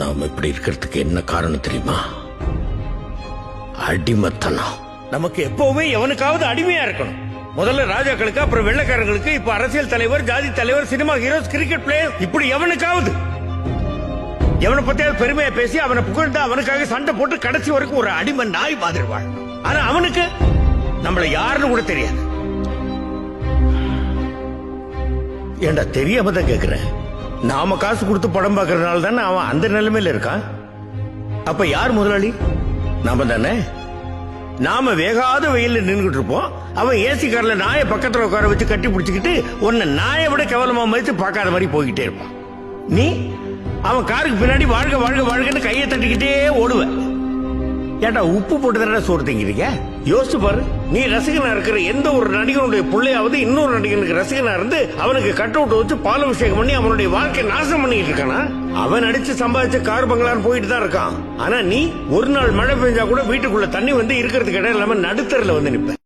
நாம இப்படி இருக்கிறதுக்கு என்ன காரணம் தெரியுமா? அடிமத்தனம். நமக்கு எப்பவுமே எவனுக்காவது அடிமையா இருக்கணும். முதல்ல ராஜாக்களுக்கு, அப்புறம் வெள்ளைக்காரங்களுக்கு, இப்ப அரசியல் தலைவர், ஜாதி தலைவர், சினிமா ஹீரோஸ், கிரிக்கெட் பிளேயர், இப்படி எவனுக்காவது எவனை பத்தியாவது பெருமையா பேசி அவனை புகழ்ந்து அவனுக்காக சண்டை போட்டு கடைசி வரைக்கும் ஒரு அடிமை நாய் மாதிரி வாழ். ஆனா அவனுக்கு நம்மள யாருன்னு கூட தெரியாது. ஏண்டா தெரியாம தான் கேக்குறேன். நாம காசு கொடுத்து படம் பாக்குறதுனால தானே அவன் அந்த நிலைமையில இருக்கான். அப்ப யார் முதலாளி? நாம தானே. நாம வேகாத வெயில நின்றுட்டு இருப்போம். அவன் ஏசி கார்ல நாய பக்கத்துல உட்கார வச்சு கட்டி பிடிச்சுக்கிட்டு உன்னை நாயை விட கேவலமா மதித்து பார்க்காத மாதிரி போய்கிட்டே இருப்பான். நீ அவன் காருக்கு பின்னாடி வாழ்க வாழ்க வாழ்கன்னு கையை தட்டிக்கிட்டே ஓடுவ. ஏண்டா உப்பு போட்டு தானே சோறு திங்கிறீங்க? யோசிச்சு பாரு. நீ ரசிகனா இருக்கிற எந்த ஒரு நடிகனுடைய பிள்ளையாவது இன்னொரு நடிகனுக்கு ரசிகனா இருந்து அவனுக்கு கட் அவுட் வச்சு பாலாபிஷேகம் பண்ணி அவனுடைய வாழ்க்கை நாசம் பண்ணிட்டு இருக்கானா? அவன் நடிச்சு சம்பாதிச்ச கார் பங்களான்னு போயிட்டு தான் இருக்கான். ஆனா நீ ஒரு நாள் மழை பெஞ்சா கூட வீட்டுக்குள்ள தண்ணி வந்து இருக்கிறதுக்கு இடம் இல்லாம நடுத்தரில் வந்து நிப்ப.